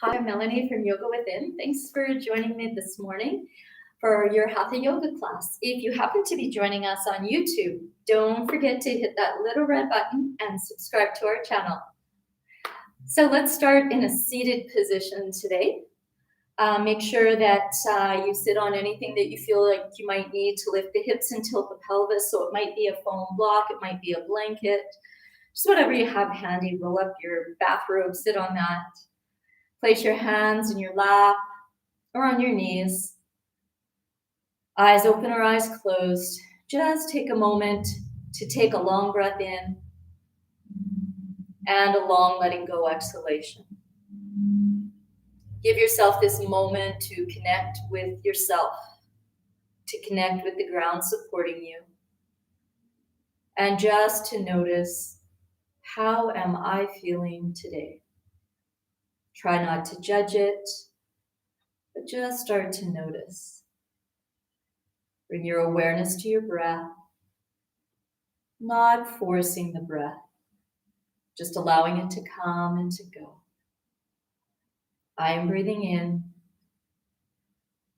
Hi, I'm Melanie from Yoga Within. Thanks for joining me this morning for your Hatha Yoga class. If you happen to be joining us on YouTube, don't forget to hit that little red button and subscribe to our channel. So let's start in a seated position today. Make sure that you sit on anything that you feel like you might need to lift the hips and tilt the pelvis. So it might be a foam block, it might be a blanket, just whatever you have handy. Roll up your bathrobe, sit on that. Place your hands in your lap or on your knees. Eyes open or eyes closed. Just take a moment to take a long breath in and a long letting go exhalation. Give yourself this moment to connect with yourself, to connect with the ground supporting you, and just to notice, how am I feeling today? Try not to judge it, but just start to notice. Bring your awareness to your breath, not forcing the breath, just allowing it to come and to go. I am breathing in.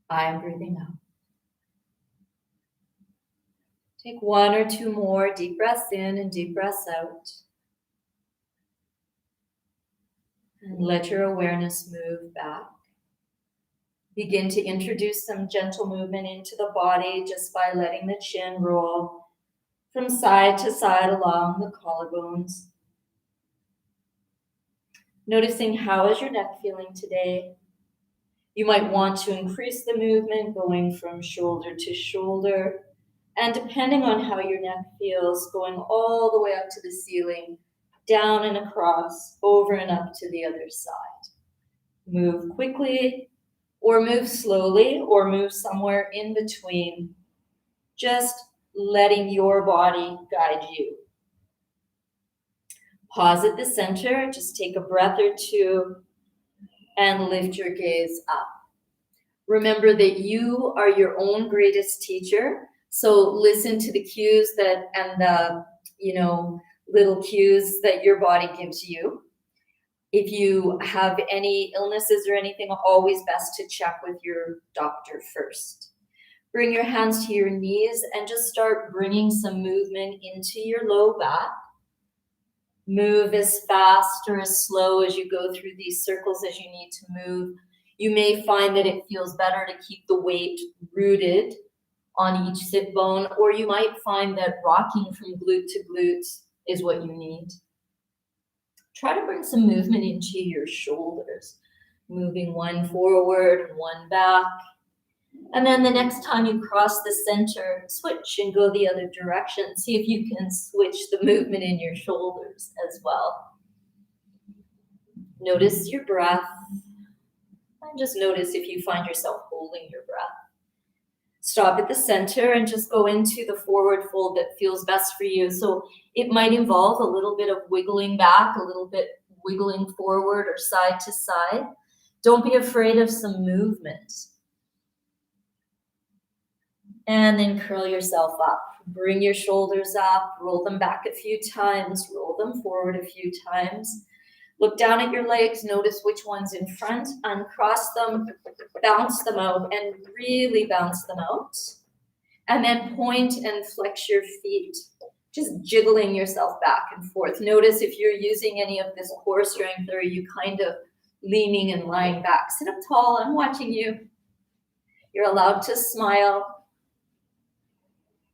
I am breathing out. Take one or two more deep breaths in and deep breaths out. And let your awareness move back. Begin to introduce some gentle movement into the body just by letting the chin roll from side to side along the collarbones. Noticing, how is your neck feeling today? You might want to increase the movement going from shoulder to shoulder, and depending on how your neck feels, going all the way up to the ceiling, down and across, over and up to the other side. Move quickly, or move slowly, or move somewhere in between, just letting your body guide you. Pause at the center, just take a breath or two, and lift your gaze up. Remember that you are your own greatest teacher, so listen to the cues and the little cues that your body gives you. If you have any illnesses or anything, always best to check with your doctor first. Bring your hands to your knees and just start bringing some movement into your low back. Move as fast or as slow as you go through these circles as you need to move. You may find that it feels better to keep the weight rooted on each sit bone, or you might find that rocking from glute to glute is what you need. Try to bring some movement into your shoulders, moving one forward and one back. And then the next time you cross the center, switch and go the other direction. See if you can switch the movement in your shoulders as well. Notice your breath. And just notice if you find yourself holding your breath. Stop at the center and just go into the forward fold that feels best for you. So it might involve a little bit of wiggling back, a little bit wiggling forward or side to side. Don't be afraid of some movement. And then curl yourself up. Bring your shoulders up, roll them back a few times, roll them forward a few times. Look down at your legs, notice which one's in front, uncross them, bounce them out, and really bounce them out. And then point and flex your feet, just jiggling yourself back and forth. Notice if you're using any of this core strength, or are you kind of leaning and lying back. Sit up tall, I'm watching you. You're allowed to smile.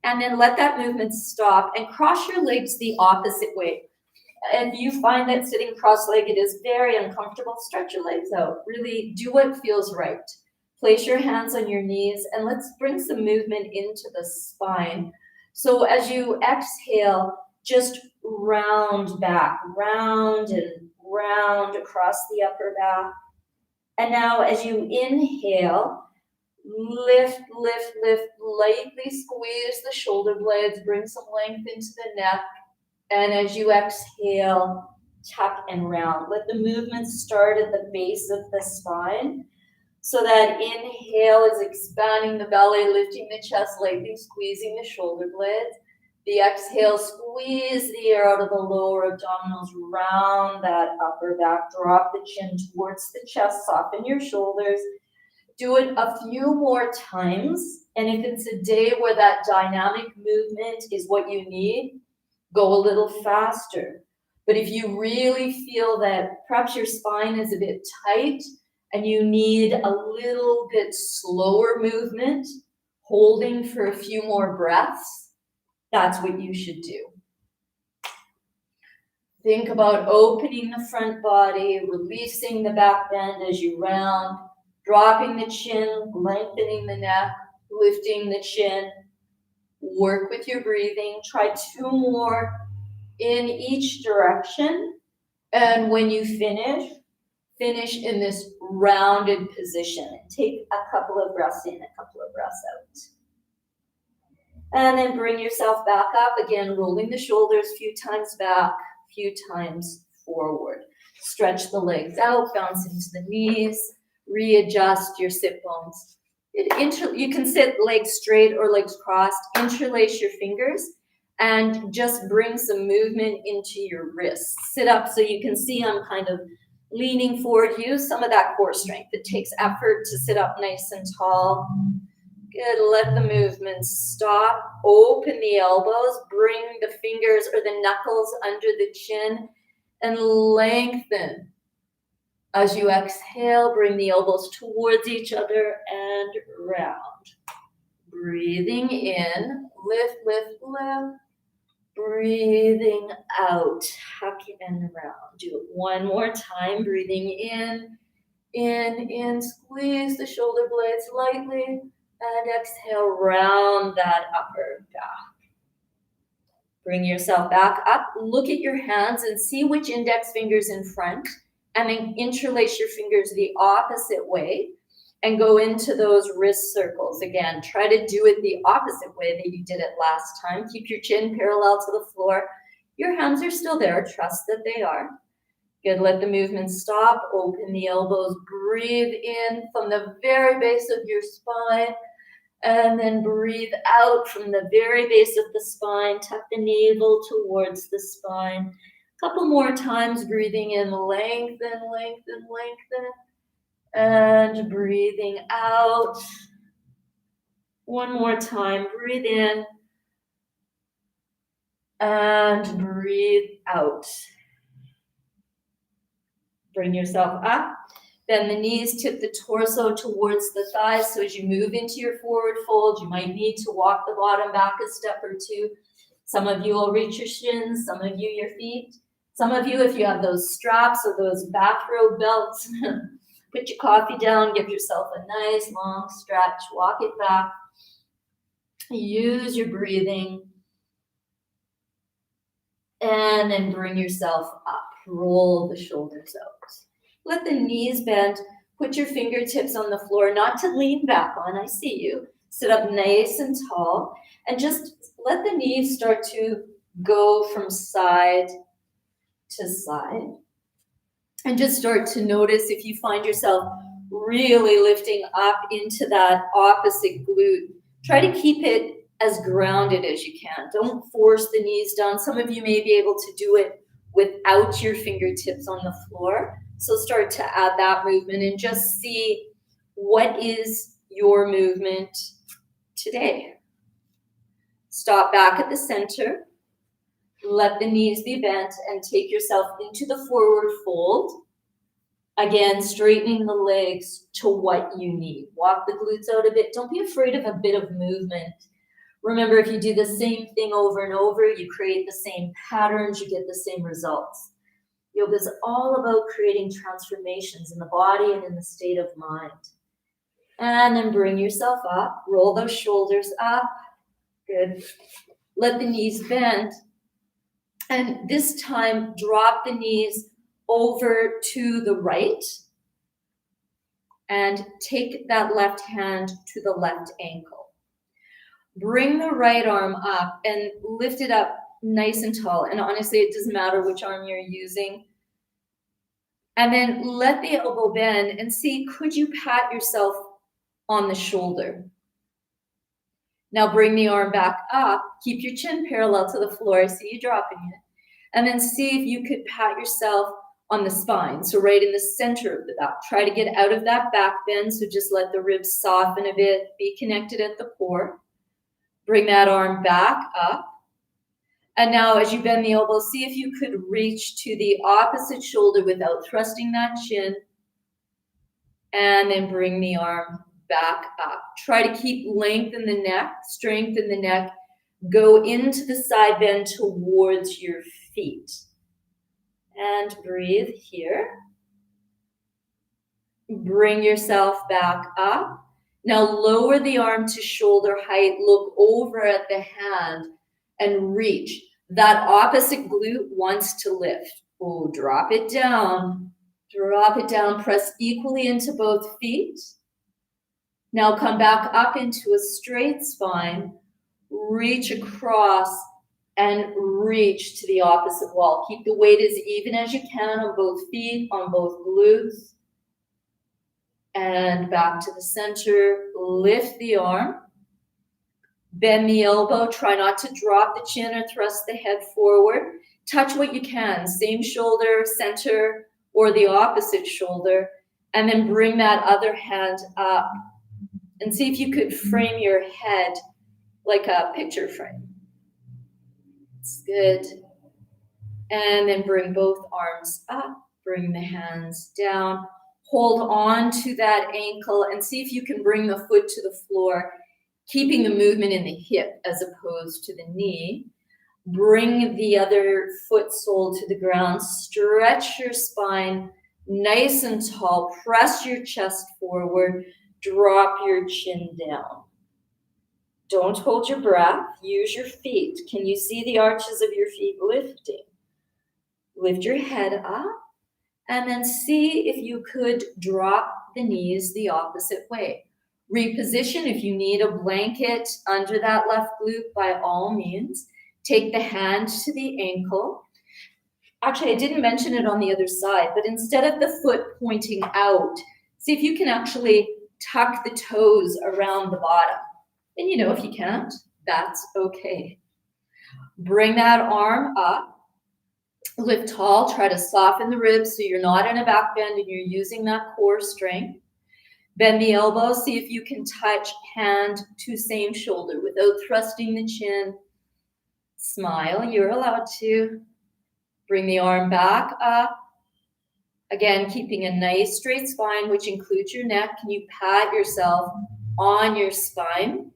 And then let that movement stop and cross your legs the opposite way. If you find that sitting cross-legged is very uncomfortable, stretch your legs out. Really do what feels right. Place your hands on your knees and let's bring some movement into the spine. So as you exhale, just round back, round and round across the upper back. And now as you inhale, lift, lift, lift, lightly squeeze the shoulder blades, bring some length into the neck. And as you exhale, tuck and round. Let the movement start at the base of the spine. So that inhale is expanding the belly, lifting the chest, lightly squeezing the shoulder blades. The exhale, squeeze the air out of the lower abdominals, round that upper back, drop the chin towards the chest, soften your shoulders. Do it a few more times. And if it's a day where that dynamic movement is what you need, go a little faster. But if you really feel that perhaps your spine is a bit tight and you need a little bit slower movement, holding for a few more breaths, that's what you should do. Think about opening the front body, releasing the back bend as you round, dropping the chin, lengthening the neck, lifting the chin. Work with your breathing. Try 2 more in each direction. And when you finish in this rounded position. Take a couple of breaths in, a couple of breaths out. And then bring yourself back up again, rolling the shoulders a few times back, a few times forward. Stretch the legs out, bounce into the knees, readjust your sit bones. You can sit legs straight or legs crossed, interlace your fingers, and just bring some movement into your wrists. Sit up so you can see I'm kind of leaning forward. Use some of that core strength. It takes effort to sit up nice and tall. Good, let the movement stop. Open the elbows, bring the fingers or the knuckles under the chin and lengthen. As you exhale, bring the elbows towards each other and round. Breathing in, lift, lift, lift. Breathing out, tuck and round. Do it one more time, breathing in, squeeze the shoulder blades lightly. And exhale, round that upper back. Bring yourself back up. Look at your hands and see which index finger's in front. And then interlace your fingers the opposite way. And go into those wrist circles. Again, try to do it the opposite way that you did it last time. Keep your chin parallel to the floor. Your hands are still there. Trust that they are. Good, let the movement stop. Open the elbows. Breathe in from the very base of your spine. And then breathe out from the very base of the spine. Tuck the navel towards the spine. Couple more times, breathing in, lengthen, lengthen, lengthen. And breathing out. One more time, breathe in. And breathe out. Bring yourself up. Bend the knees, tip the torso towards the thighs. So as you move into your forward fold, you might need to walk the bottom back a step or two. Some of you will reach your shins, some of you your feet. Some of you, if you have those straps or those bathrobe belts, put your coffee down, give yourself a nice long stretch, walk it back. Use your breathing. And then bring yourself up. Roll the shoulders out. Let the knees bend. Put your fingertips on the floor, not to lean back on. I see you. Sit up nice and tall. And just let the knees start to go from side to side. And just start to notice if you find yourself really lifting up into that opposite glute. Try to keep it as grounded as you can. Don't force the knees down. Some of you may be able to do it without your fingertips on the floor. So start to add that movement and just see what is your movement today. Stop back at the center. Let the knees be bent and take yourself into the forward fold. Again, straightening the legs to what you need. Walk the glutes out a bit. Don't be afraid of a bit of movement. Remember, if you do the same thing over and over, you create the same patterns, you get the same results. Yoga is all about creating transformations in the body and in the state of mind. And then bring yourself up. Roll those shoulders up. Good. Let the knees bend. And this time, drop the knees over to the right. And take that left hand to the left ankle. Bring the right arm up and lift it up nice and tall. And honestly, it doesn't matter which arm you're using. And then let the elbow bend and see, could you pat yourself on the shoulder? Now bring the arm back up. Keep your chin parallel to the floor. I see you dropping it. And then see if you could pat yourself on the spine. So right in the center of the back. Try to get out of that back bend. So just let the ribs soften a bit. Be connected at the core. Bring that arm back up. And now as you bend the elbow, see if you could reach to the opposite shoulder without thrusting that chin. And then bring the arm back up. Try to keep length in the neck, strength in the neck. Go into the side bend towards your feet. And breathe here. Bring yourself back up. Now lower the arm to shoulder height. Look over at the hand and reach. That opposite glute wants to lift. Oh, drop it down. Drop it down. Press equally into both feet. Now come back up into a straight spine. Reach across and reach to the opposite wall. Keep the weight as even as you can on both feet, on both glutes. And back to the center. Lift the arm. Bend the elbow. Try not to drop the chin or thrust the head forward. Touch what you can. Same shoulder, center, or the opposite shoulder. And then bring that other hand up. And see if you could frame your head like a picture frame. It's good. And then bring both arms up. Bring the hands down. Hold on to that ankle and see if you can bring the foot to the floor, keeping the movement in the hip as opposed to the knee. Bring the other foot sole to the ground. Stretch your spine nice and tall. Press your chest forward. Drop your chin down. Don't hold your breath. Use your feet. Can you see the arches of your feet lifting? Lift your head up and then see if you could drop the knees the opposite way. Reposition if you need a blanket under that left glute, by all means. Take the hand to the ankle. Actually, I didn't mention it on the other side, but instead of the foot pointing out, see if you can actually tuck the toes around the bottom. And if you can't, that's okay. Bring that arm up. Lift tall. Try to soften the ribs so you're not in a back bend and you're using that core strength. Bend the elbow. See if you can touch hand to same shoulder without thrusting the chin. Smile. You're allowed to. Bring the arm back up. Again, keeping a nice straight spine, which includes your neck. Can you pat yourself on your spine?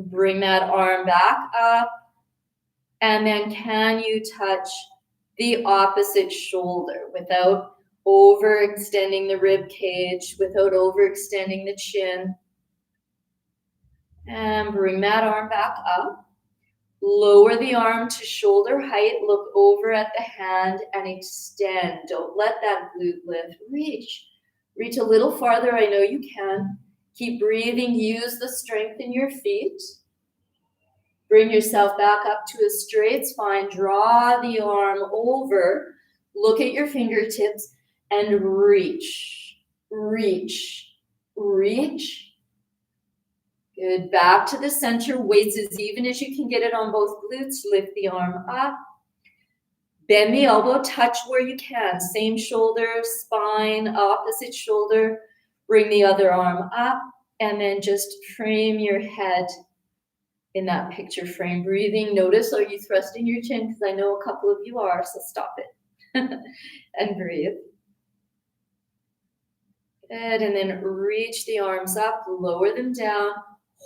Bring that arm back up. And then can you touch the opposite shoulder without overextending the rib cage, without overextending the chin? And bring that arm back up. Lower the arm to shoulder height. Look over at the hand and extend. Don't let that glute lift. Reach. Reach a little farther. I know you can. Keep breathing. Use the strength in your feet. Bring yourself back up to a straight spine. Draw the arm over. Look at your fingertips and reach. Reach. Reach. Good. Back to the center. Weights as even as you can get it on both glutes. Lift the arm up. Bend the elbow. Touch where you can. Same shoulder, spine, opposite shoulder. Bring the other arm up. And then just frame your head in that picture frame. Breathing. Notice, are you thrusting your chin? Because I know a couple of you are, so stop it. And breathe. Good. And then reach the arms up. Lower them down.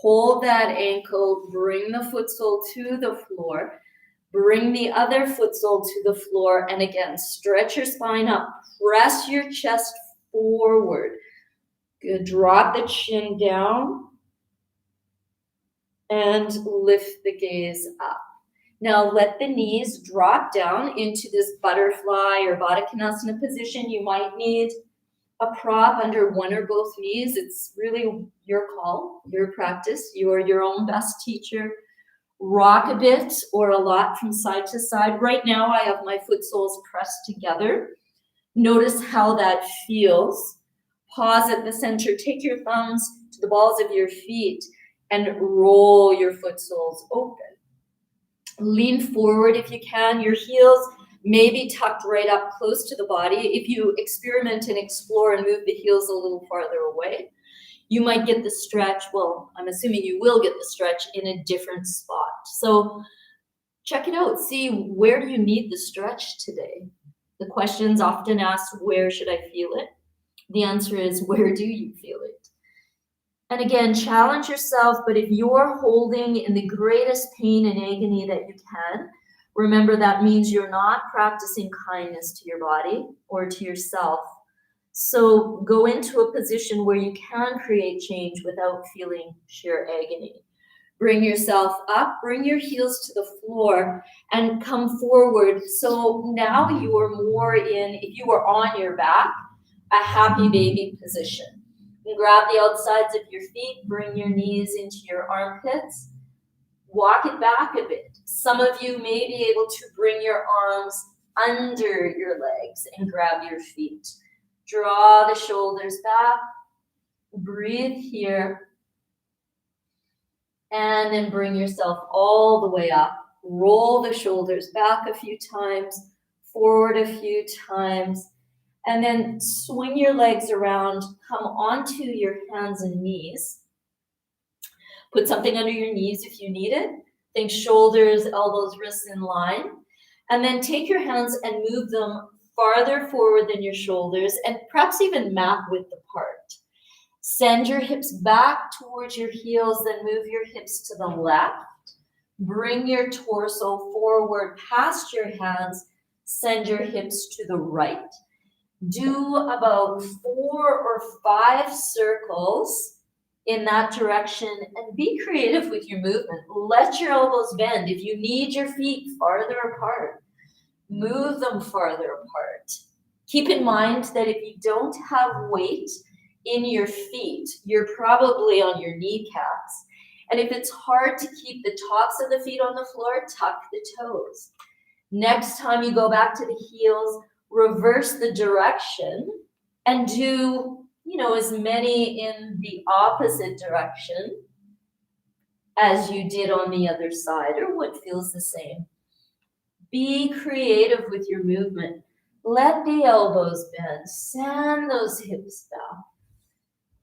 Hold that ankle, bring the foot sole to the floor, bring the other foot sole to the floor, and again, stretch your spine up, press your chest forward. Good, drop the chin down, and lift the gaze up. Now let the knees drop down into this butterfly or Baddha Konasana position. You might need a prop under one or both knees. It's really your call, your practice. You are your own best teacher. Rock a bit or a lot from side to side. Right now, I have my foot soles pressed together. Notice how that feels. Pause at the center. Take your thumbs to the balls of your feet and roll your foot soles open. Lean forward if you can. Your heels may be tucked right up close to the body. If you experiment and explore and move the heels a little farther away, you might get the stretch. Well, I'm assuming you will get the stretch in a different spot. So check it out. See, where do you need the stretch today? The question's often asked, where should I feel it? The answer is, where do you feel it? And again, challenge yourself, but if you're holding in the greatest pain and agony that you can, remember that means you're not practicing kindness to your body or to yourself. So go into a position where you can create change without feeling sheer agony. Bring yourself up, bring your heels to the floor, and come forward. So now you are more in, if you were on your back, a happy baby position. You grab the outsides of your feet, bring your knees into your armpits, walk it back a bit. Some of you may be able to bring your arms under your legs and grab your feet. Draw the shoulders back, breathe here, and then bring yourself all the way up. Roll the shoulders back a few times, forward a few times, and then swing your legs around, come onto your hands and knees. Put something under your knees if you need it. Think shoulders, elbows, wrists in line. And then take your hands and move them farther forward than your shoulders, and perhaps even map width apart. Send your hips back towards your heels, then move your hips to the left. Bring your torso forward past your hands. Send your hips to the right. Do about 4 or 5 circles in that direction and be creative with your movement. Let your elbows bend. If you need your feet farther apart, move them farther apart. Keep in mind that if you don't have weight in your feet, you're probably on your kneecaps. And if it's hard to keep the tops of the feet on the floor, tuck the toes. Next time you go back to the heels, reverse the direction and do, as many in the opposite direction as you did on the other side, or what feels the same. Be creative with your movement. Let the elbows bend. Send those hips down.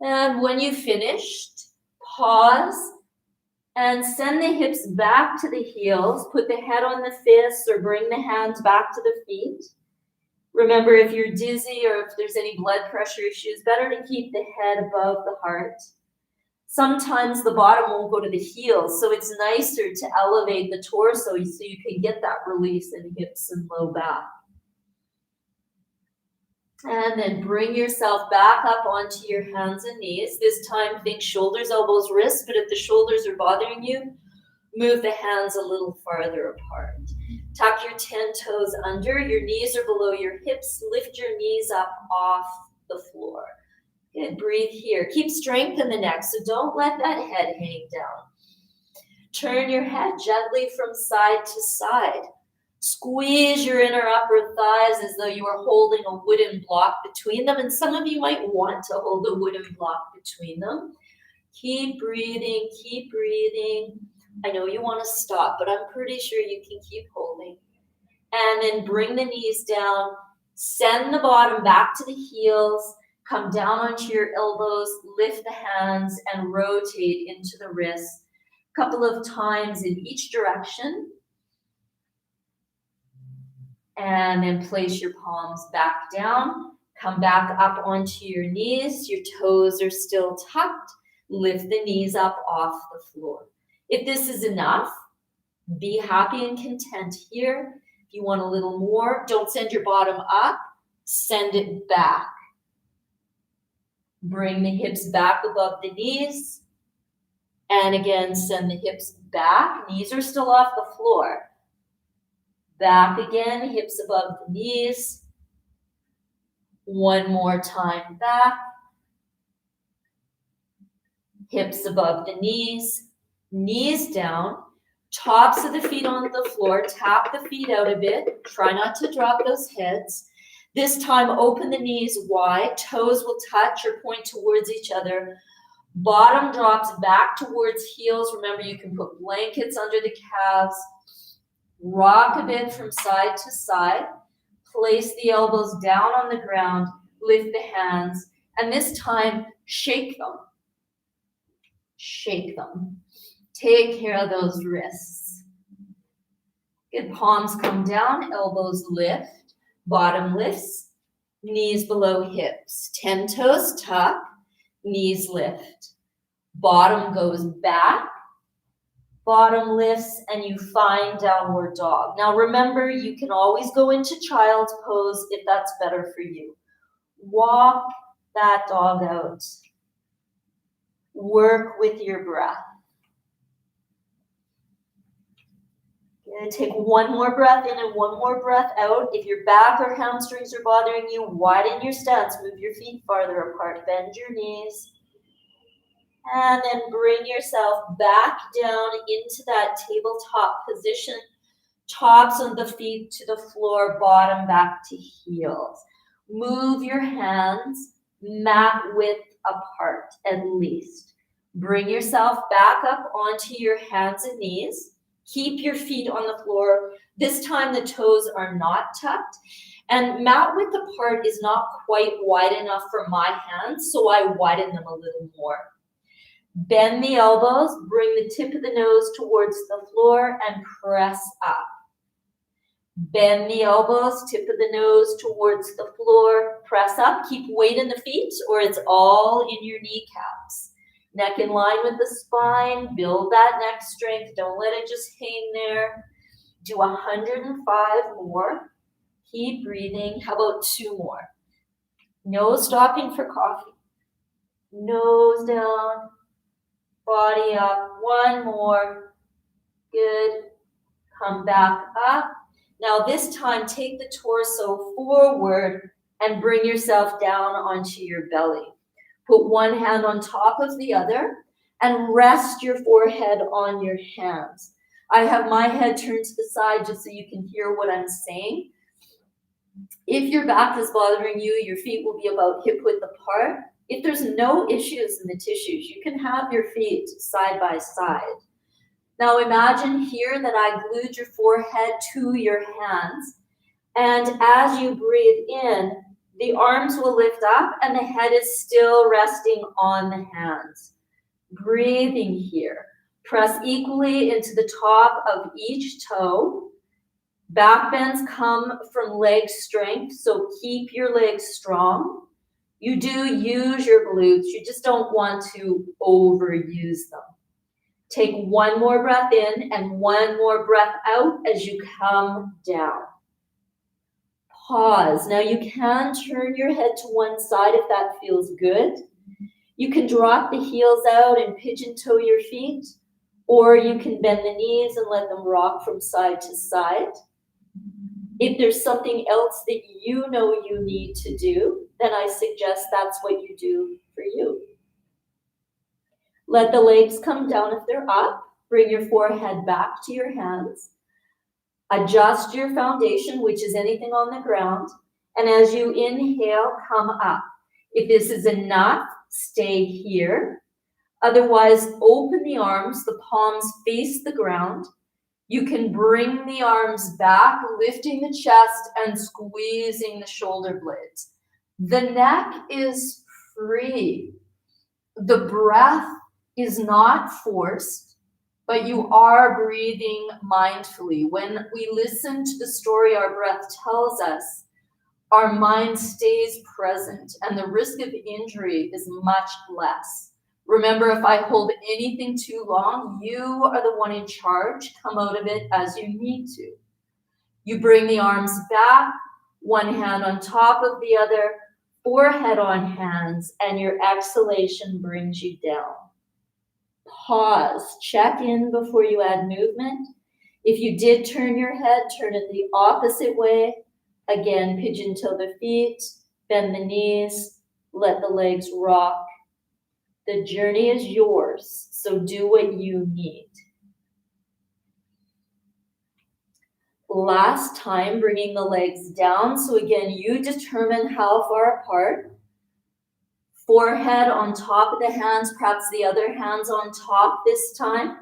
And when you've finished, pause and send the hips back to the heels. Put the head on the fists or bring the hands back to the feet. Remember, if you're dizzy or if there's any blood pressure issues, better to keep the head above the heart. Sometimes the bottom won't go to the heels, so it's nicer to elevate the torso so you can get that release in hips and low back. And then bring yourself back up onto your hands and knees. This time, think shoulders, elbows, wrists, but if the shoulders are bothering you, move the hands a little farther apart. Tuck your 10 toes under. Your knees are below your hips. Lift your knees up off the floor. Good, breathe here. Keep strength in the neck, so don't let that head hang down. Turn your head gently from side to side. Squeeze your inner upper thighs as though you are holding a wooden block between them, and some of you might want to hold a wooden block between them. Keep breathing, keep breathing. I know you want to stop, but I'm pretty sure you can keep holding. And then bring the knees down, send the bottom back to the heels, come down onto your elbows, lift the hands, and rotate into the wrists a couple of times in each direction. And then place your palms back down, come back up onto your knees, your toes are still tucked, lift the knees up off the floor. If this is enough, be happy and content here. If you want a little more, don't send your bottom up, send it back. Bring the hips back above the knees. And again, send the hips back. Knees are still off the floor. Back again, hips above the knees. One more time back. Hips above the knees. Knees down, tops of the feet on the floor, tap the feet out a bit, try not to drop those heads. This time, open the knees wide, toes will touch or point towards each other. Bottom drops back towards heels. Remember, you can put blankets under the calves. Rock a bit from side to side. Place the elbows down on the ground. Lift the hands. And this time, shake them. Shake them. Take care of those wrists. Good. Palms come down. Elbows lift. Bottom lifts. Knees below hips. 10 toes tuck. Knees lift. Bottom goes back. Bottom lifts, and you find downward dog. Now remember, you can always go into child's pose if that's better for you. Walk that dog out. Work with your breath. Good. Take one more breath in and one more breath out. If your back or hamstrings are bothering you, widen your stance. Move your feet farther apart. Bend your knees. And then bring yourself back down into that tabletop position. Tops of the feet to the floor, bottom back to heels. Move your hands mat width apart at least. Bring yourself back up onto your hands and knees. Keep your feet on the floor. This time the toes are not tucked. And mat width apart is not quite wide enough for my hands, so I widen them a little more. Bend the elbows, bring the tip of the nose towards the floor and press up. Bend the elbows, tip of the nose towards the floor, press up. Keep weight in the feet or it's all in your kneecaps. Neck in line with the spine, build that neck strength. Don't let it just hang there. Do 105 more. Keep breathing. How about 2 more? No stopping for coffee. Nose down. Body up. 1 more. Good. Come back up. Now this time, take the torso forward and bring yourself down onto your belly. Put one hand on top of the other and rest your forehead on your hands. I have my head turned to the side just so you can hear what I'm saying. If your back is bothering you, your feet will be about hip width apart. If there's no issues in the tissues, you can have your feet side by side. Now imagine here that I glued your forehead to your hands. And as you breathe in, the arms will lift up and the head is still resting on the hands. Breathing here. Press equally into the top of each toe. Back bends come from leg strength, so keep your legs strong. You do use your glutes, you just don't want to overuse them. Take 1 more breath in and 1 more breath out as you come down. Pause. Now you can turn your head to one side if that feels good. You can drop the heels out and pigeon toe your feet, or you can bend the knees and let them rock from side to side. If there's something else that you know you need to do, then I suggest that's what you do for you. Let the legs come down if they're up. Bring your forehead back to your hands. Adjust your foundation, which is anything on the ground. And as you inhale, come up. If this is enough, stay here. Otherwise, open the arms, the palms face the ground. You can bring the arms back, lifting the chest and squeezing the shoulder blades. The neck is free. The breath is not forced, but you are breathing mindfully. When we listen to the story our breath tells us, our mind stays present and the risk of injury is much less. Remember, if I hold anything too long, you are the one in charge. Come out of it as you need to. You bring the arms back, one hand on top of the other, forehead on hands, and your exhalation brings you down. Pause. Check in before you add movement. If you did turn your head, turn it the opposite way. Again, pigeon toe the feet, bend the knees, let the legs rock. The journey is yours, so do what you need. Last time, bringing the legs down. So again, you determine how far apart. Forehead on top of the hands, perhaps the other hand's on top this time.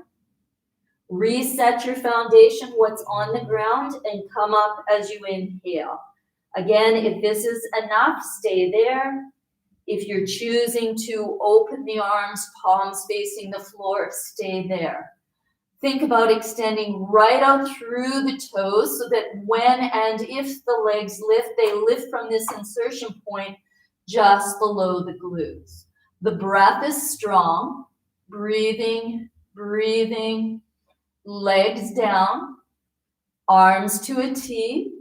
Reset your foundation, what's on the ground, and come up as you inhale. Again, if this is enough, stay there. If you're choosing to open the arms, palms facing the floor, stay there. Think about extending right out through the toes so that when and if the legs lift, they lift from this insertion point just below the glutes. The breath is strong. Breathing, breathing. Legs down. Arms to a T.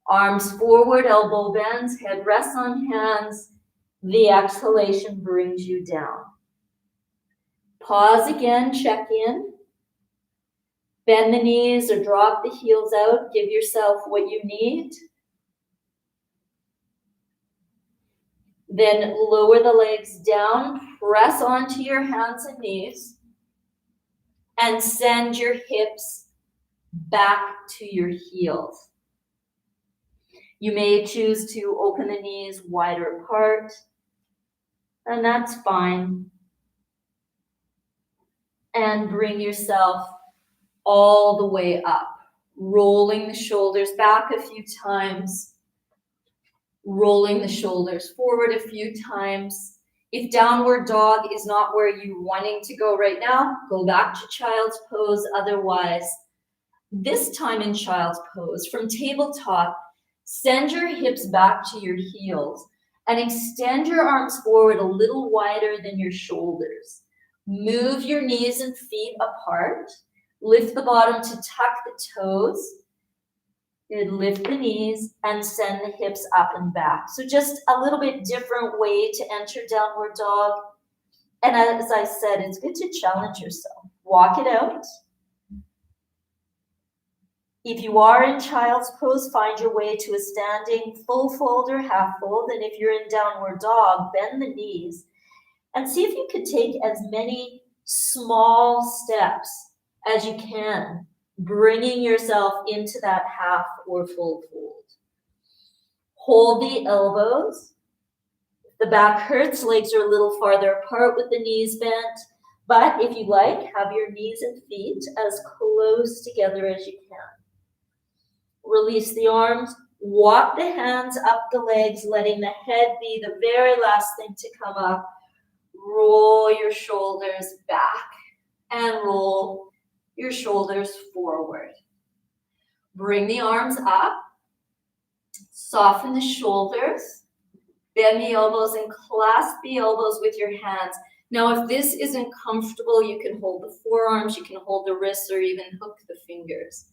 Arms forward, elbow bends, head rests on hands. The exhalation brings you down. Pause again, check in. Bend the knees or drop the heels out. Give yourself what you need. Then lower the legs down. Press onto your hands and knees. And send your hips back to your heels. You may choose to open the knees wider apart. And that's fine. And bring yourself all the way up, rolling the shoulders back a few times, rolling the shoulders forward a few times. If downward dog is not where you're wanting to go right now, go back to child's pose. Otherwise, this time in child's pose, from tabletop, send your hips back to your heels and extend your arms forward a little wider than your shoulders. Move your knees and feet apart. Lift the bottom to tuck the toes. And lift the knees and send the hips up and back. So just a little bit different way to enter downward dog. And as I said, it's good to challenge yourself. Walk it out. If you are in child's pose, find your way to a standing full fold or half fold. And if you're in downward dog, bend the knees and see if you could take as many small steps as you can, bringing yourself into that half or full fold. Hold the elbows. If the back hurts, legs are a little farther apart with the knees bent. But if you like, have your knees and feet as close together as you can. Release the arms. Walk the hands up the legs, letting the head be the very last thing to come up. Roll your shoulders back and roll your shoulders forward. Bring the arms up. Soften the shoulders. Bend the elbows and clasp the elbows with your hands. Now, if this isn't comfortable, you can hold the forearms, you can hold the wrists, or even hook the fingers.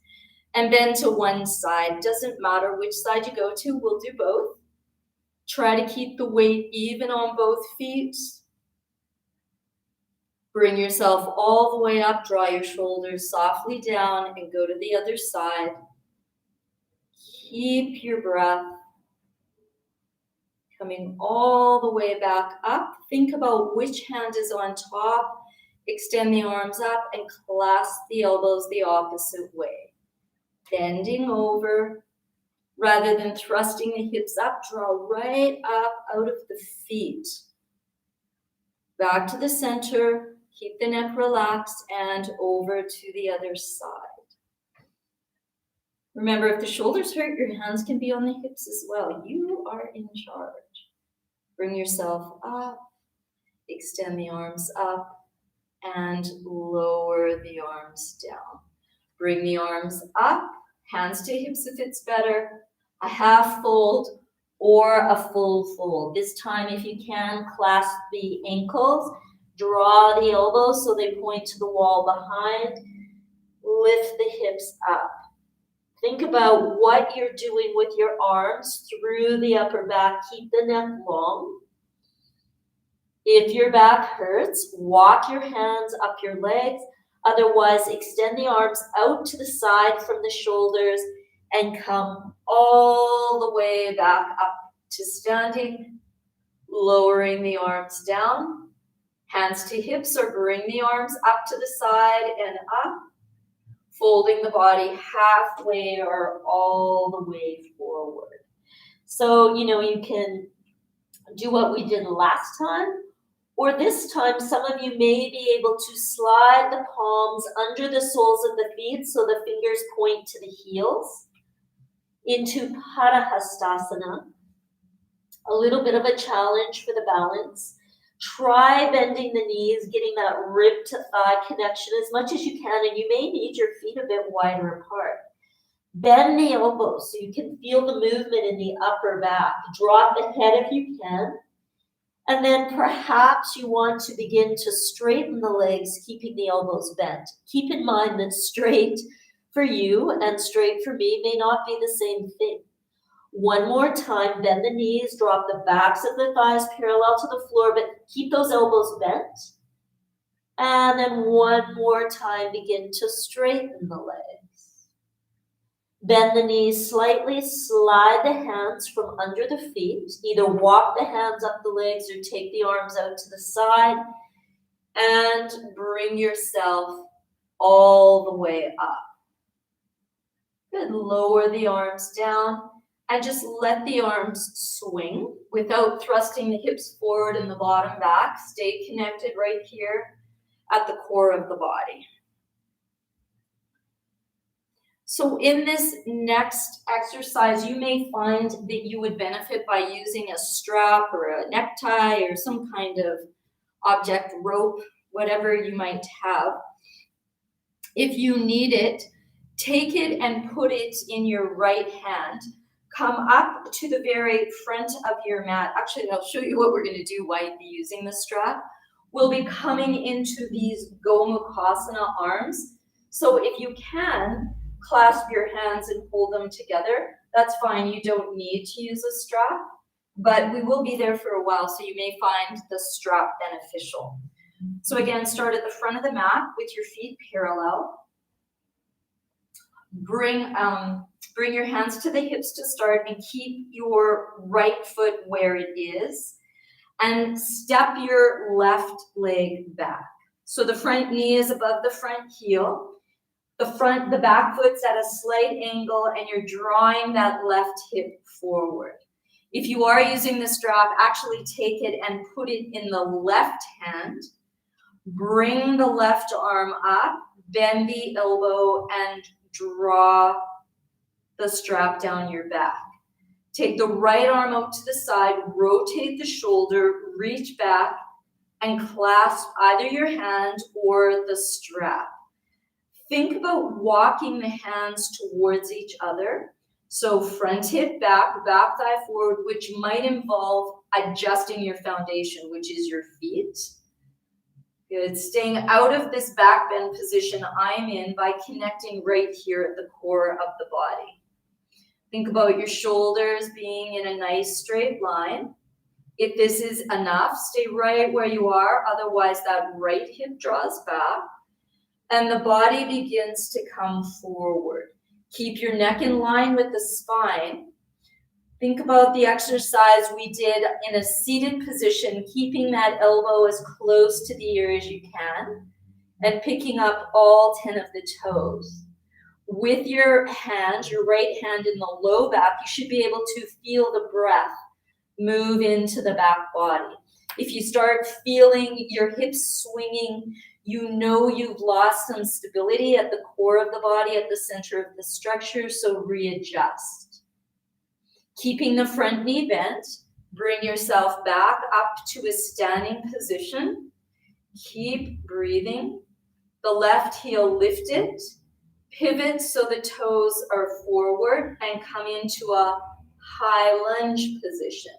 And bend to one side. Doesn't matter which side you go to, we'll do both. Try to keep the weight even on both feet. Bring yourself all the way up, draw your shoulders softly down, and go to the other side. Keep your breath. Coming all the way back up. Think about which hand is on top. Extend the arms up and clasp the elbows the opposite way. Bending over. Rather than thrusting the hips up, draw right up out of the feet. Back to the center. Keep the neck relaxed and over to the other side. Remember, if the shoulders hurt, your hands can be on the hips as well. You are in charge. Bring yourself up. Extend the arms up and lower the arms down. Bring the arms up. Hands to hips if it's better. A half fold or a full fold. This time, if you can, clasp the ankles. Draw the elbows so they point to the wall behind. Lift the hips up. Think about what you're doing with your arms through the upper back. Keep the neck long. If your back hurts, walk your hands up your legs. Otherwise, extend the arms out to the side from the shoulders and come all the way back up to standing, lowering the arms down. Hands to hips or bring the arms up to the side and up, folding the body halfway or all the way forward. So, you can do what we did last time, or this time some of you may be able to slide the palms under the soles of the feet so the fingers point to the heels into Parahastasana. A little bit of a challenge for the balance. Try bending the knees, getting that rib to thigh connection as much as you can, and you may need your feet a bit wider apart. Bend the elbows so you can feel the movement in the upper back. Drop the head if you can. And then perhaps you want to begin to straighten the legs, keeping the elbows bent. Keep in mind that straight for you and straight for me may not be the same thing. One more time, bend the knees, drop the backs of the thighs parallel to the floor, but keep those elbows bent. And then one more time, begin to straighten the legs. Bend the knees slightly, slide the hands from under the feet. Either walk the hands up the legs or take the arms out to the side. And bring yourself all the way up. Good, lower the arms down. And just let the arms swing without thrusting the hips forward and the bottom back. Stay connected right here at the core of the body. So in this next exercise, you may find that you would benefit by using a strap or a necktie or some kind of object, rope, whatever you might have. If you need it, take it and put it in your right hand. Come up to the very front of your mat. Actually, I'll show you what we're going to do while you'll be using the strap. We'll be coming into these Gomukhasana arms. So if you can, clasp your hands and hold them together. That's fine. You don't need to use a strap, but we will be there for a while, so you may find the strap beneficial. So again, start at the front of the mat with your feet parallel. Bring your hands to the hips to start and keep your right foot where it is. And step your left leg back. So the front knee is above the front heel. The back foot's at a slight angle and you're drawing that left hip forward. If you are using the strap, actually take it and put it in the left hand. Bring the left arm up, bend the elbow and draw the strap down your back. Take the right arm out to the side, rotate the shoulder, reach back, and clasp either your hand or the strap. Think about walking the hands towards each other. So front hip back, back thigh forward, which might involve adjusting your foundation, which is your feet. Good. Staying out of this back bend position I'm in by connecting right here at the core of the body. Think about your shoulders being in a nice straight line. If this is enough, stay right where you are. Otherwise, that right hip draws back and the body begins to come forward. Keep your neck in line with the spine. Think about the exercise we did in a seated position, keeping that elbow as close to the ear as you can and picking up all 10 of the toes. With your hand, your right hand in the low back, you should be able to feel the breath move into the back body. If you start feeling your hips swinging, you know you've lost some stability at the core of the body, at the center of the structure, so readjust. Keeping the front knee bent, bring yourself back up to a standing position. Keep breathing. The left heel lifted. Pivot so the toes are forward and come into a high lunge position.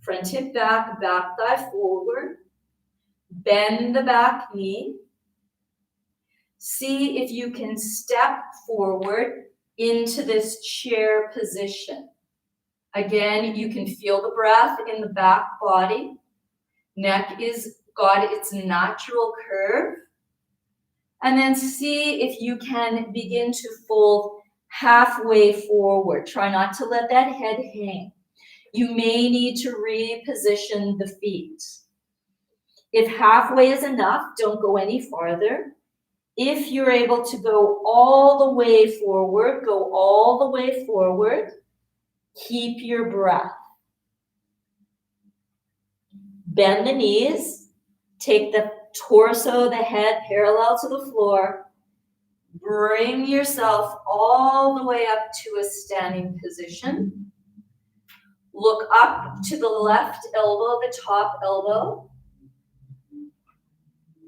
Front hip back, back thigh forward. Bend the back knee. See if you can step forward into this chair position. Again, you can feel the breath in the back body. Neck is got its natural curve. And then see if you can begin to fold halfway forward. Try not to let that head hang. You may need to reposition the feet. If halfway is enough, don't go any farther. If you're able to go all the way forward, go all the way forward. Keep your breath. Bend the knees. Take the torso, the head parallel to the floor. Bring yourself all the way up to a standing position. Look up to the left elbow, the top elbow.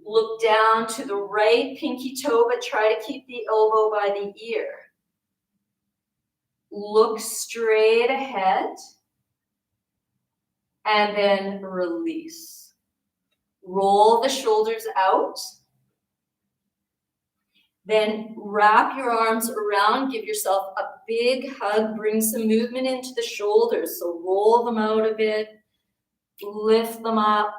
Look down to the right pinky toe, but try to keep the elbow by the ear. Look straight ahead. And then release. Roll the shoulders out. Then wrap your arms around, give yourself a big hug, bring some movement into the shoulders. So roll them out a bit, lift them up,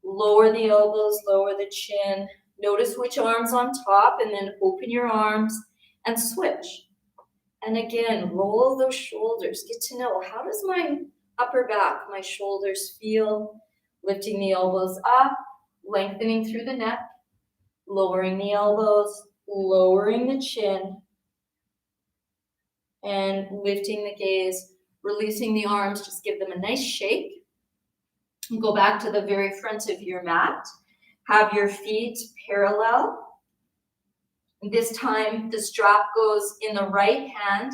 lower the elbows, lower the chin. Notice which arm's on top, and then open your arms and switch. And again, roll those shoulders. Get to know, how does my upper back, my shoulders feel? Lifting the elbows up, lengthening through the neck, lowering the elbows, lowering the chin, and lifting the gaze, releasing the arms. Just give them a nice shake. And go back to the very front of your mat. Have your feet parallel. This time, the strap goes in the right hand.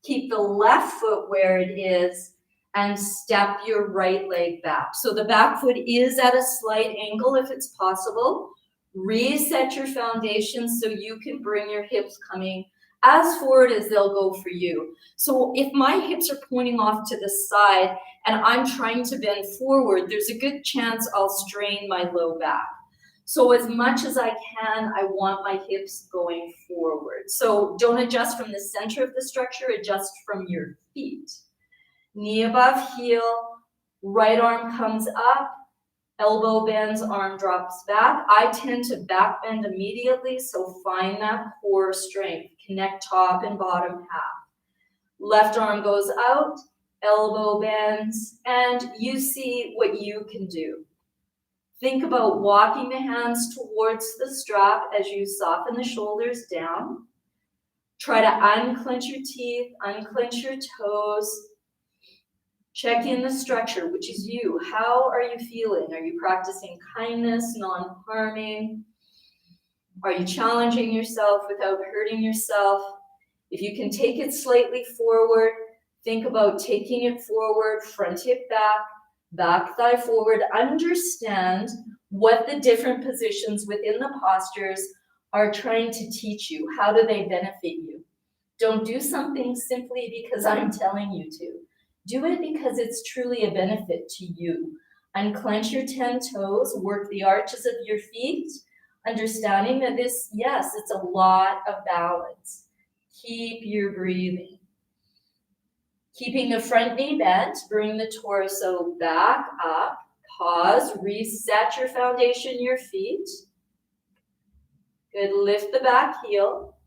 Keep the left foot where it is and step your right leg back. So the back foot is at a slight angle if it's possible. Reset your foundation so you can bring your hips coming as forward as they'll go for you. So if my hips are pointing off to the side and I'm trying to bend forward, there's a good chance I'll strain my low back. So as much as I can, I want my hips going forward. So don't adjust from the center of the structure, adjust from your feet. Knee above heel, right arm comes up, elbow bends, arm drops back. I tend to back bend immediately, so find that core strength. Connect top and bottom half. Left arm goes out, elbow bends, and you see what you can do. Think about walking the hands towards the strap as you soften the shoulders down. Try to unclench your teeth, unclench your toes. Check in the structure, which is you. How are you feeling? Are you practicing kindness, non-harming? Are you challenging yourself without hurting yourself? If you can take it slightly forward, think about taking it forward, front hip back, back thigh forward. Understand what the different positions within the postures are trying to teach you. How do they benefit you? Don't do something simply because I'm telling you to. Do it because it's truly a benefit to you. Unclench your 10 toes, work the arches of your feet, understanding that this, yes, it's a lot of balance. Keep your breathing. Keeping the front knee bent, bring the torso back up, pause, reset your foundation, your feet. Good, lift the back heel,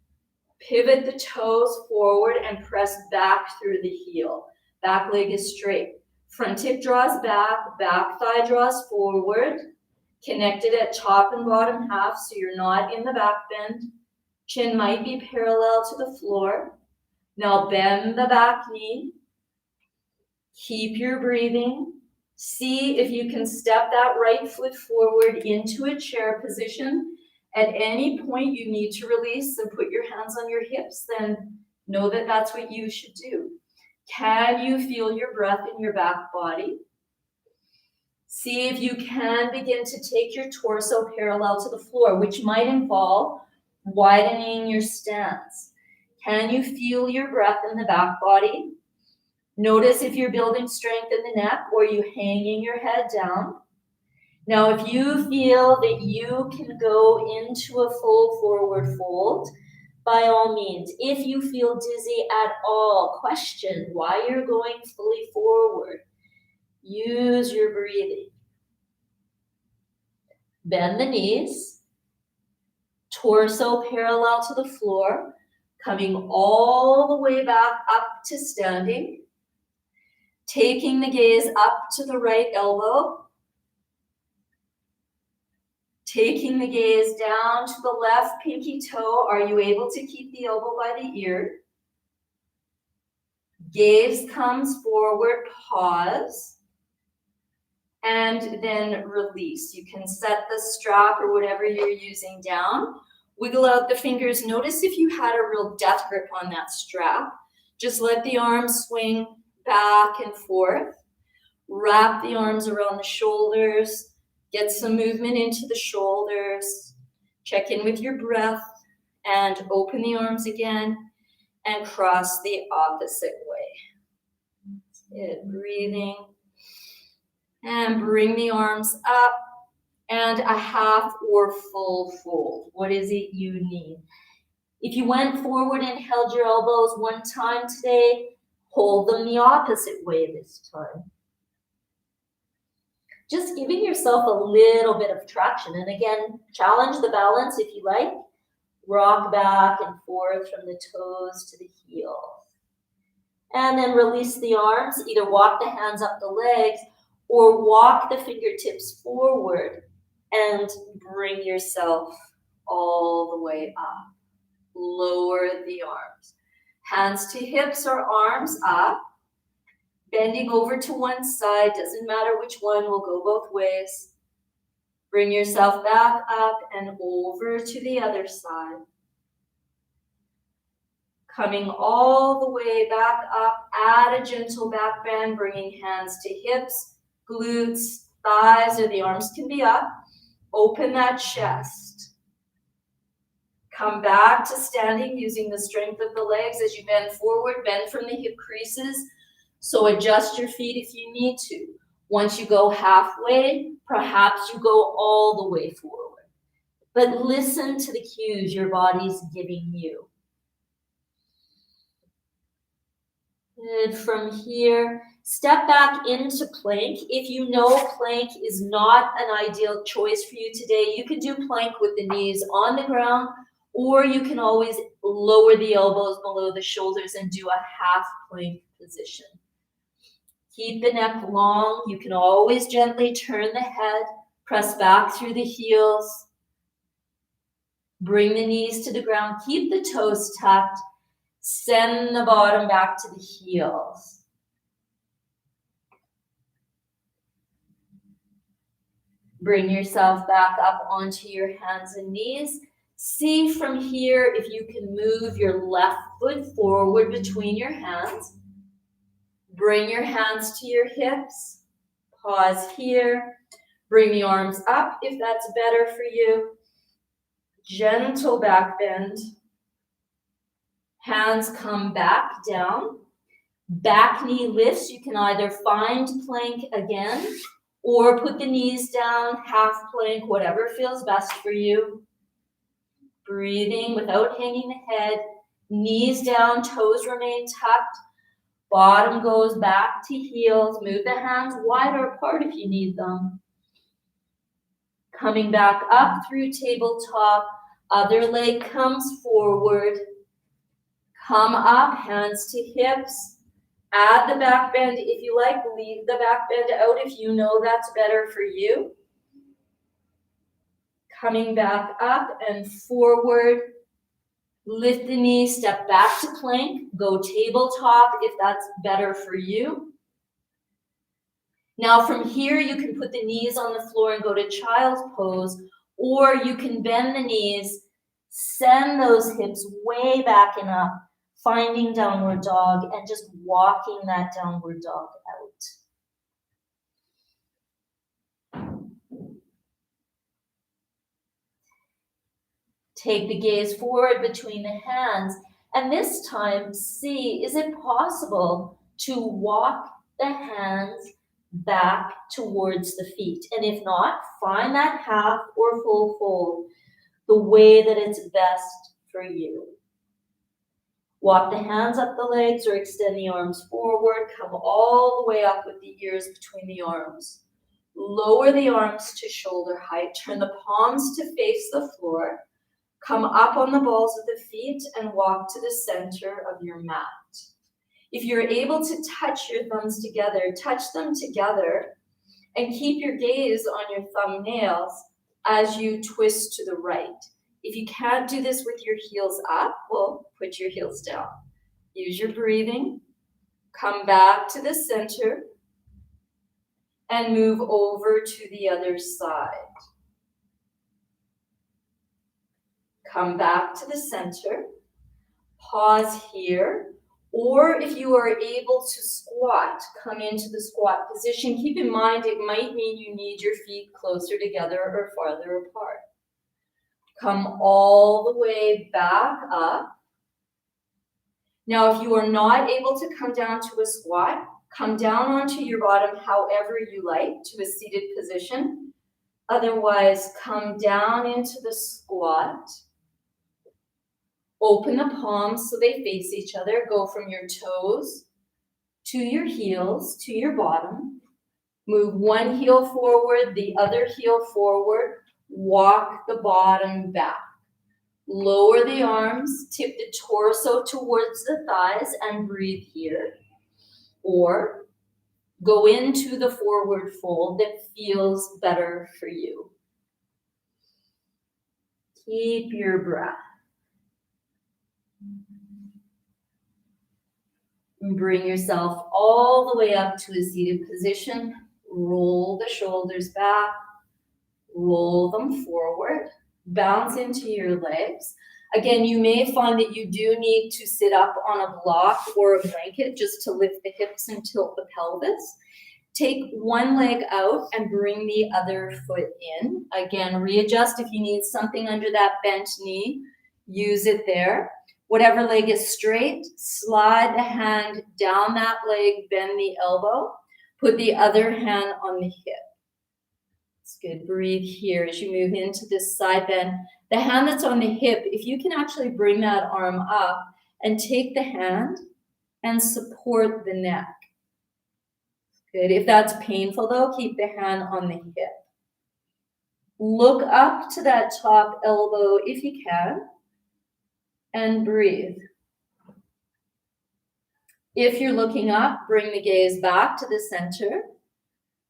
pivot the toes forward and press back through the heel. Back leg is straight. Front hip draws back, back thigh draws forward. Connected at top and bottom half so you're not in the back bend. Chin might be parallel to the floor. Now bend the back knee. Keep your breathing. See if you can step that right foot forward into a chair position. At any point you need to release and put your hands on your hips, then know that that's what you should do. Can you feel your breath in your back body? See if you can begin to take your torso parallel to the floor, which might involve widening your stance. Can you feel your breath in the back body? Notice if you're building strength in the neck or you hanging your head down. Now, if you feel that you can go into a full forward fold, by all means. If you feel dizzy at all, question why you're going fully forward. Use your breathing. Bend the knees, torso parallel to the floor, coming all the way back up to standing. Taking the gaze up to the right elbow. Taking the gaze down to the left pinky toe. Are you able to keep the elbow by the ear? Gaze comes forward, pause. and then release. You can set the strap or whatever you're using down. Wiggle out the fingers. Notice if you had a real death grip on that strap. Just let the arms swing back and forth. Wrap the arms around the shoulders. Get some movement into the shoulders. Check in with your breath and open the arms again and cross the opposite way. Good. Breathing. And bring the arms up and a half or full fold. What is it you need? If you went forward and held your elbows one time today, hold them the opposite way this time. Just giving yourself a little bit of traction. And again, challenge the balance if you like. Rock back and forth from the toes to the heels. And then release the arms. Either walk the hands up the legs or walk the fingertips forward and bring yourself all the way up. Lower the arms. Hands to hips or arms up. Bending over to one side, doesn't matter which one, will go both ways. Bring yourself back up and over to the other side. Coming all the way back up, add a gentle back bend, bringing hands to hips, glutes, thighs, or the arms can be up. Open that chest. Come back to standing using the strength of the legs as you bend forward, bend from the hip creases. So adjust your feet if you need to. Once you go halfway, perhaps you go all the way forward. But listen to the cues your body's giving you. Good. From here, step back into plank. If you know plank is not an ideal choice for you today, you can do plank with the knees on the ground, or you can always lower the elbows below the shoulders and do a half plank position. Keep the neck long. You can always gently turn the head, press back through the heels. Bring the knees to the ground. Keep the toes tucked. Send the bottom back to the heels. Bring yourself back up onto your hands and knees. See from here if you can move your left foot forward between your hands. Bring your hands to your hips. Pause here. Bring the arms up if that's better for you. Gentle back bend. Hands come back down. Back knee lifts. You can either find plank again or put the knees down, half plank, whatever feels best for you. Breathing without hanging the head. Knees down, toes remain tucked. Bottom goes back to heels. Move the hands wider apart if you need them. Coming back up through tabletop. Other leg comes forward. Come up, hands to hips. Add the back bend if you like. Leave the back bend out if you know that's better for you. Coming back up and forward. Lift the knees, step back to plank. Go tabletop if that's better for you. Now from here, you can put the knees on the floor and go to child's pose, or you can bend the knees, send those hips way back and up, finding downward dog and just walking that downward dog out. Take the gaze forward between the hands, and this time see, is it possible to walk the hands back towards the feet? And if not, find that half or full fold, the way that it's best for you. Walk the hands up the legs or extend the arms forward. Come all the way up with the ears between the arms. Lower the arms to shoulder height. Turn the palms to face the floor. Come up on the balls of the feet and walk to the center of your mat. If you're able to touch your thumbs together, touch them together and keep your gaze on your thumbnails as you twist to the right. If you can't do this with your heels up, well, put your heels down. Use your breathing. Come back to the center and move over to the other side. Come back to the center, pause here, or if you are able to squat, come into the squat position. Keep in mind, it might mean you need your feet closer together or farther apart. Come all the way back up. Now, if you are not able to come down to a squat, come down onto your bottom however you like to a seated position. Otherwise, come down into the squat. Open the palms so they face each other. Go from your toes to your heels to your bottom. Move one heel forward, the other heel forward. Walk the bottom back. Lower the arms, tip the torso towards the thighs and breathe here. Or go into the forward fold that feels better for you. Keep your breath. Bring yourself all the way up to a seated position. Roll the shoulders back. Roll them forward. Bounce into your legs. Again, you may find that you do need to sit up on a block or a blanket just to lift the hips and tilt the pelvis. Take one leg out and bring the other foot in. Again, readjust if you need something under that bent knee. Use it there. Whatever leg is straight, slide the hand down that leg, bend the elbow. Put the other hand on the hip. It's good. Breathe here as you move into this side bend. The hand that's on the hip, if you can actually bring that arm up and take the hand and support the neck. Good. If that's painful though, keep the hand on the hip. Look up to that top elbow if you can and breathe. If you're looking up, bring the gaze back to the center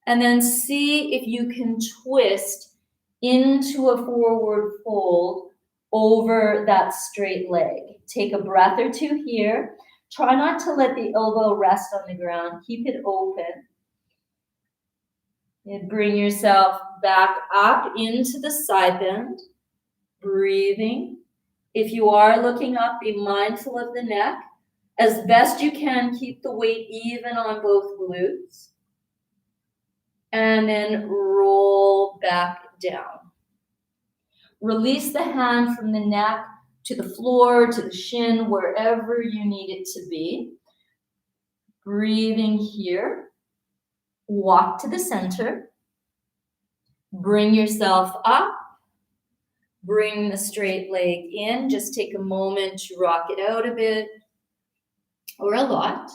and then see if you can twist into a forward fold over that straight leg. Take a breath or two here. Try not to let the elbow rest on the ground. Keep it open. And bring yourself back up into the side bend. Breathing. If you are looking up, be mindful of the neck. As best you can, keep the weight even on both glutes. And then roll back down. Release the hand from the neck to the floor, to the shin, wherever you need it to be. Breathing here. Walk to the center. Bring yourself up. Bring the straight leg in. Just take a moment to rock it out a bit or a lot.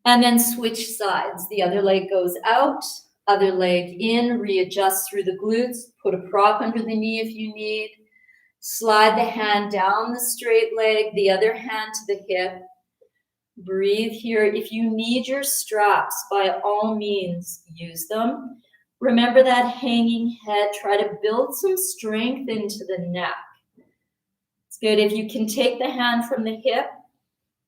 And then switch sides. The other leg goes out, other leg in. Readjust through the glutes. Put a prop under the knee if you need. Slide the hand down the straight leg, the other hand to the hip. Breathe here. If you need your straps, by all means, use them. Remember that hanging head. Try to build some strength into the neck. It's good. If you can take the hand from the hip,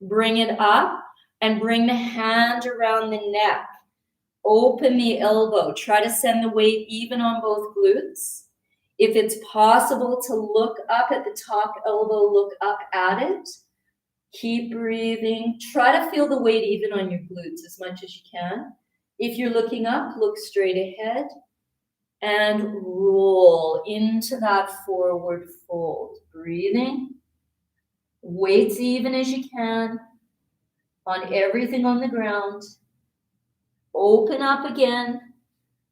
bring it up and bring the hand around the neck. Open the elbow. Try to send the weight even on both glutes. If it's possible to look up at the top elbow, look up at it. Keep breathing. Try to feel the weight even on your glutes as much as you can. If you're looking up, look straight ahead and roll into that forward fold. Breathing. Weights even as you can on everything on the ground. Open up again.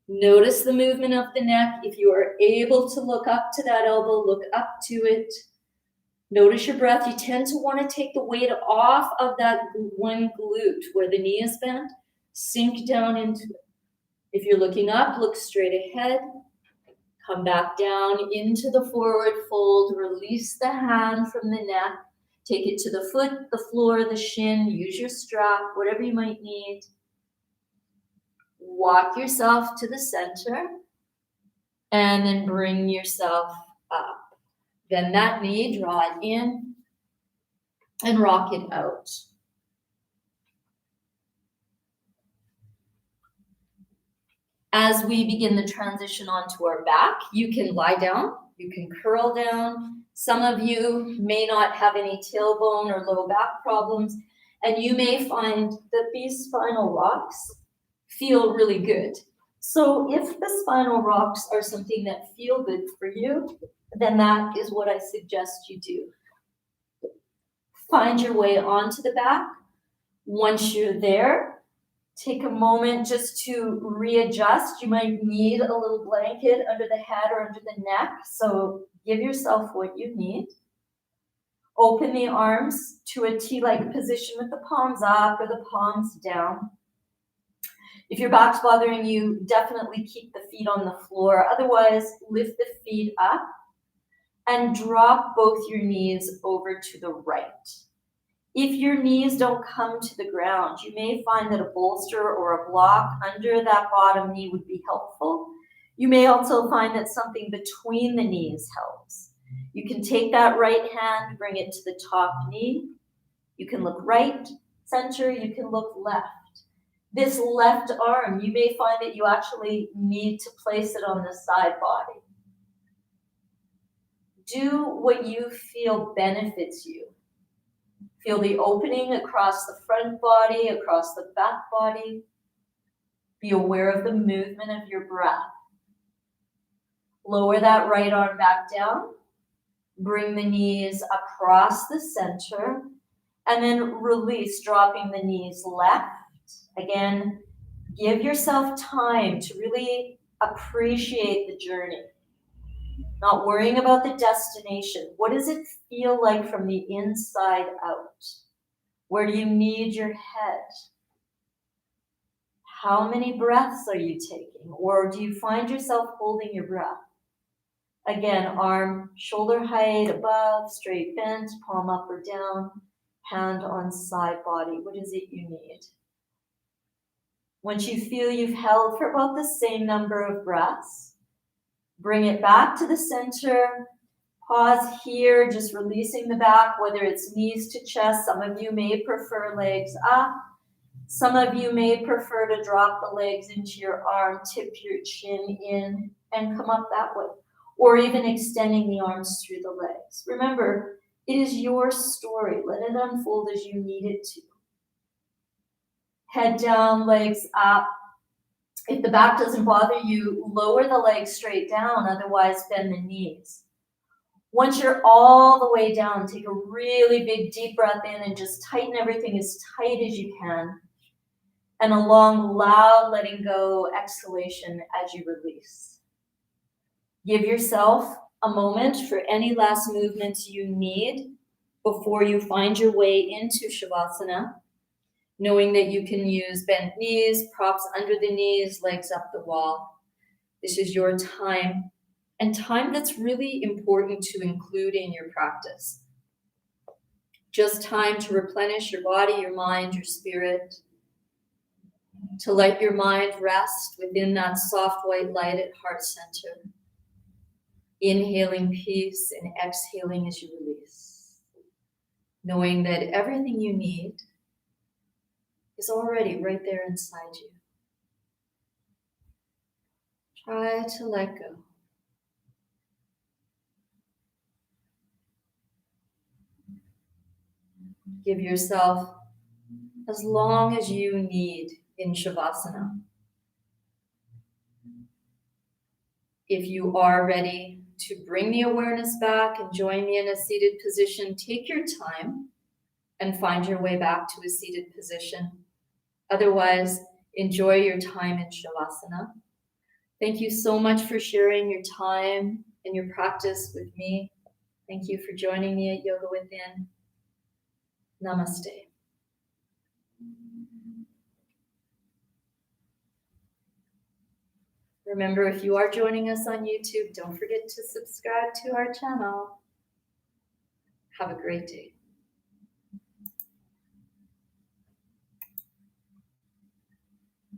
Notice the movement of the neck. If you are able to look up to that elbow, look up to it. Notice your breath. You tend to want to take the weight off of that one glute where the knee is bent. Sink down into it. If you're looking up, look straight ahead. Come back down into the forward fold. Release the hand from the neck. Take it to the foot, the floor, the shin. Use your strap, whatever you might need. Walk yourself to the center. And then bring yourself up. Bend that knee, draw it in, and rock it out. As we begin the transition onto our back, you can lie down, you can curl down. Some of you may not have any tailbone or low back problems, and you may find that these spinal rocks feel really good. So if the spinal rocks are something that feel good for you, then that is what I suggest you do. Find your way onto the back. Once you're there, take a moment just to readjust. You might need a little blanket under the head or under the neck, so give yourself what you need. Open the arms to a T-like position with the palms up or the palms down. If your back's bothering you, definitely keep the feet on the floor. Otherwise, lift the feet up and drop both your knees over to the right. If your knees don't come to the ground, you may find that a bolster or a block under that bottom knee would be helpful. You may also find that something between the knees helps. You can take that right hand, bring it to the top knee. You can look right, center, you can look left. This left arm, you may find that you actually need to place it on the side body. Do what you feel benefits you. Feel the opening across the front body, across the back body. Be aware of the movement of your breath. Lower that right arm back down. Bring the knees across the center. And then release, dropping the knees left. Again, give yourself time to really appreciate the journey. Not worrying about the destination. What does it feel like from the inside out? Where do you need your head? How many breaths are you taking? Or do you find yourself holding your breath? Again, arm shoulder height above, straight bent, palm up or down, hand on side body. What is it you need? Once you feel you've held for about the same number of breaths, bring it back to the center. Pause here, just releasing the back, whether it's knees to chest. Some of you may prefer legs up. Some of you may prefer to drop the legs into your arm, tip your chin in, and come up that way. Or even extending the arms through the legs. Remember, it is your story. Let it unfold as you need it to. Head down, legs up. If the back doesn't bother you, lower the legs straight down, otherwise bend the knees. Once you're all the way down, take a really big deep breath in and just tighten everything as tight as you can. And a long, loud letting go exhalation as you release. Give yourself a moment for any last movements you need before you find your way into Shavasana, knowing that you can use bent knees, props under the knees, legs up the wall. This is your time, and time that's really important to include in your practice. Just time to replenish your body, your mind, your spirit, to let your mind rest within that soft white light at heart center. Inhaling peace and exhaling as you release, knowing that everything you need is already right there inside you. Try to let go. Give yourself as long as you need in Shavasana. If you are ready to bring the awareness back and join me in a seated position, take your time and find your way back to a seated position. Otherwise, enjoy your time in Shavasana. Thank you so much for sharing your time and your practice with me. Thank you for joining me at Yoga Within. Namaste. Remember, if you are joining us on YouTube, don't forget to subscribe to our channel. Have a great day.